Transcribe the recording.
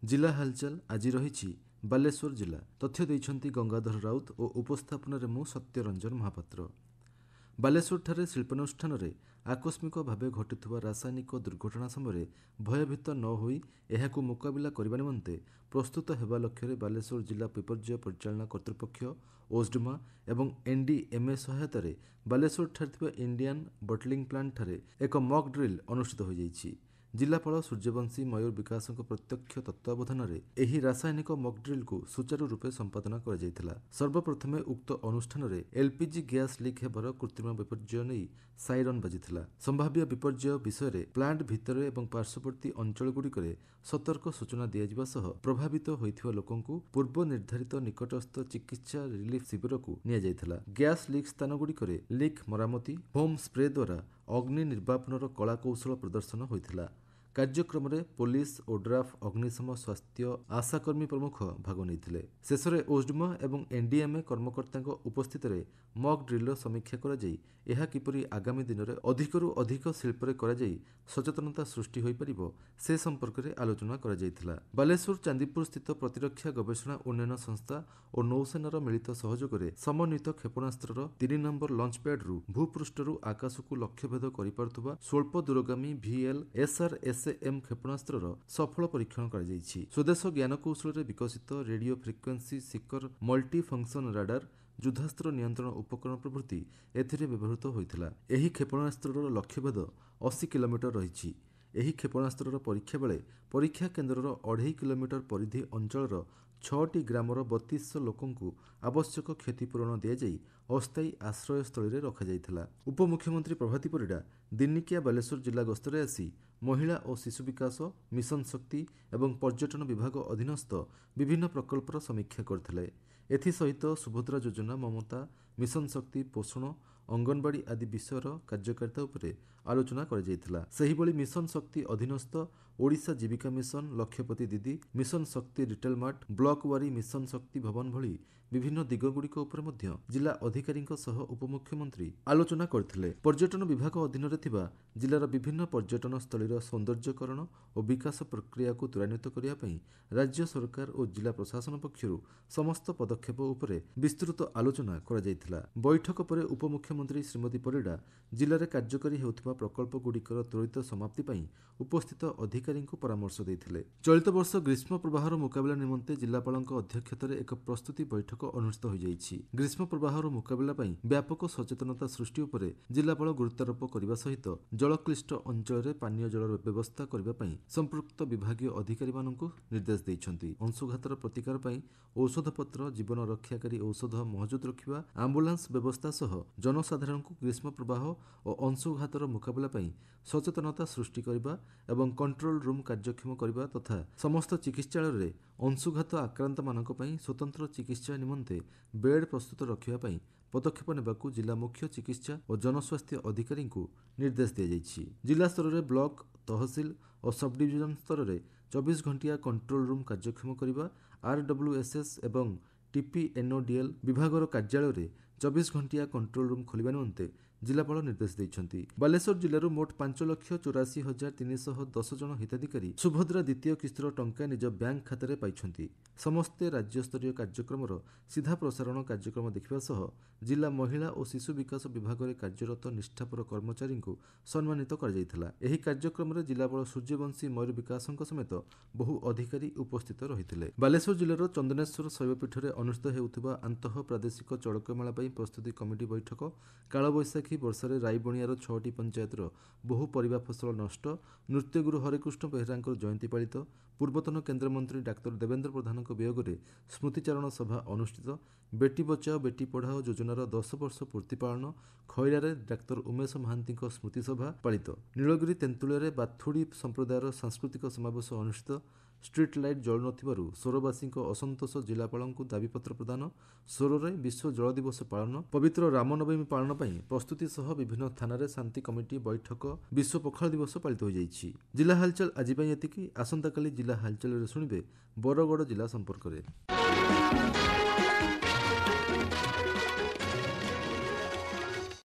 जिला हालचाल आज रही बालेश्वर जिला तथ्य देइछन्ति गंगाधर राउत और उपस्थापन मु सत्यरंजन महापात्र। बालेश्वर ठारे शिल्पानुष्ठान रे आकस्मिक भावे घटुवा रासायनिक दुर्घटना समय भयभीत न होई एहाकु मुकाबिला करने निमंते प्रस्तुत हेबा लक्ष्य बालेश्वर जिला विपर्यय परिचालना कर्तृपक्ष ओस्डमा एवं एनडीएमए सहायता रे बालेश्वर ठारे इंडियन बटलिंग प्लांट ठारे एक मॉक ड्रिल अनुष्ठित हो जाइछि। जिलापाल सूर्यवंशी मयूर विकास प्रत्यक्ष तत्वावधान में एही रासायनिक मॉक ड्रिल को सुचारू रूपे संपादन कर सर्वप्रथमे उक्त अनुष्ठान में एलपीजी गैस लीक हेबार कृत्रिम विपर्यय नहीं साइरन बाजिथिला। संभाव्य विपर्यय विषय में प्लांट भितर एवं पार्श्ववर्ती अंचलगुड़िक सतर्क सूचना दिया सह प्रभावित होइथिबा लोकंकु पूर्व निर्धारित निकटस्थ चिकित्सा रिलीफ शिविर को निया गैस लीक स्थानगुड़िक लीक मरामती होम स्प्रे द्वारा अग्नि निर्वापनर कला कौशल प्रदर्शन होइथिला। कार्यक्रम में पुलिस ओड्राफ अग्निशम स्वास्थ्य आशाकर्मी प्रमुख भाग नहीं। शेष में ओस्डमा एवं एनडीएमए कर्मकर्ता उपस्थित मॉक ड्रिल समीक्षा करा किपरि आगामी दिन में अधिकरू अधिक शिल्प सचेतनता सृष्टि हो पारिबो से संपर्क में आलोचना करा। बालेश्वर चांदीपुर स्थित प्रतिरक्षा गवेषणा उन्नयन संस्था और नौसेनार मिलित सहयोग में समन्वित क्षेपणास्त्र 3 नंबर लॉन्च पैड रु भूपृष्ठरू आकाश को लक्ष्यभेद कर स्वल्प दूरगामी VL SRSAM क्षेपणास्त्र सफल परीक्षण कर स्वदेश ज्ञानकौशल विकसित रेडियो फ्रिक्वेन्सी सिकर मल्टी फंक्शन राडार युद्धास्त्र नियंत्रण उपकरण प्रभृति एथिरे व्यवहृत होइथिला। एही क्षेपणास्त्रर लक्ष्यभेद 80 किलोमीटर रही। एही क्षेपणास्त्रर परीक्षा बेले परीक्षा केन्द्रर 2.5 किलोमीटर परिधि अंचलर 6टी ग्रामर 3200 लोकंकु आवश्यक क्षतिपूरण दियाଯାଇ अस्थायी आश्रयस्थल में रखा। उपमुख्यमंत्री प्रभाती परिडा दिनिकिया बालेश्वर जिला गस्तरे आसी महिला और शिशु विकास मिशन शक्ति एवं पर्यटन विभाग अधीनस्थ विभिन्न प्रकल्पर समीक्षा करथिले। एथिसहित सुभद्रा योजना ममता मिशन शक्ति पोषण अंगनवाड़ी आदि विषयर कार्यकारिता उपरे आलोचना करा। सेहिभଳି मिशन शक्ति अधीनस्थ ओडिशा जीविका मिशन लक्ष्यपति दीदी मिशन शक्ति रिटेल मार्ट ब्लॉक वारी मिशन शक्ति भवन भଳି विभिन्न दिगगुड़िक उपर मध्य जिला अधिकारी सह उपमुख्यमंत्री आलोचना करथिले। पर्यटन विभाग अधीन रे थिबा जिलार विभिन्न पर्यटन स्थलीर सौंदर्यकरण और विकास प्रक्रिया को त्वरान्वित करिया पई राज्य सरकार और जिला प्रशासन पक्षरु समस्त पदक्षेप उपरे विस्तृत आलोचना करा जायथिला। बैठक पर उपमुख्यमंत्री श्रीमती परिडा जिले में कार्यकारी हेउथिबा प्रकल्पगुड़िकर त्वरित समाप्ति पई उपस्थित अधिकारी परामर्श देथिले। चलित वर्ष ग्रीष्म प्रवाहर मुकाबला निमंते जिलापालक अध्यक्षतार एक प्रस्तुति बैठक अनुष्ठित हो जाइछि। ग्रीष्म प्रवाहर मुकाबला पई व्यापक सचेतनता सृष्टि उपरे जिलापाल गुरुत्वारोप करने सहित जलक्लिष्ट अंचल में पानीय जलर व्यवस्था करने पई संपृक्त विभागीय अधिकारी मानकु निर्देश दैछन्ति। अंशुघातर प्रतिकार पई औषधपत्र जीवन रक्षाकारी औषध महजूद रखिबा आम्बुलांस व्यवस्था सह जनसाधारण को ग्रीष्म प्रवाह और अंशुघातर मुकाबला पई सचेतनता सृष्टि करबा एवं कंट्रोल रूम कार्यक्षम करबा तथा समस्त चिकित्सालय रे अंशुघात आक्रांत मानक पई स्वतंत्र चिकित्सा निमंते बेड प्रस्तुत रखिबा पई पदक्षेप नेबाकू जिला मुख्य चिकित्सा और जनस्वास्थ्य अधिकारी को निर्देश दिया जाइछि। जिला स्तर में ब्लॉक तहसील और सब डिविजन स्तर में 24 घंटिया कंट्रोल रूम कार्यक्षम करबा RWSS एवं TPNODL विभागर कार्यालय में 24 घंटिया कंट्रोल रूम खोलिबा निमंते जिलापाल निर्देश दैछन्ति। बालेश्वर जिल्लारू मोट 5,84,310 जन हिताधिकारी सुभद्रा द्वितीय किस्तर टंका निज बैंक खाते पाइछन्ति। समस्ते राज्यस्तरीय कार्यक्रमर सीधा प्रसारण कार्यक्रम देखिबा सह जिला महिला और शिशु विकास विभाग में कार्यरत निष्ठापर कर्मचारी को सम्मानित कर जायथिला। एही कार्यक्रम में जिलापाल सूर्यवंशी मयूर विकास समेत बहु अधिकारी उपस्थित रहिथिले। बालेश्वर जिल्लार चंदनेश्वर शैवपीठ में अनुष्ठित हेउथिबा आंतः प्रादेशिक चड़कमेला पई प्रस्तुति कमिटी बैठक कालबैशाखी वर्षार रायबणियार 6टी पंचायतर बहु परिबा फसल नष्ट नृत्यगुरु हरेकृष्ण बेहरा जयंती पालित पूर्वतन केन्द्रमंत्री डाक्तर देवेंद्र प्रधान वियोग में स्मृतिचारण सभा अनुष्ठित बेटी बचाओ बेटी पढ़ाओ योजनार 10 वर्ष पूर्ति पालन खैरारे डाक्तर उमेश महांती स्मृति सभा पालित नीलगिरी तेंतुलिया बाथुड़ी संप्रदायर सांस्कृतिक समावेश अनुष्ठित स्ट्रीट लाइट जल नथिबारु सोरवासी असंतोष जिलापाल दाबीपत्र प्रदान सोरे विश्व जल दिवस पालन पवित्र रामनवमी पालन पर प्रस्तुति सह विभिन्न थाना शांति कमिटी बैठक विश्व पखाल दिवस पालित हो जाइछि। जिला हालचाल आज एतिकी आसंता काली जिला हालचाल शुणिबे बरगड़ जिला संपर्क में।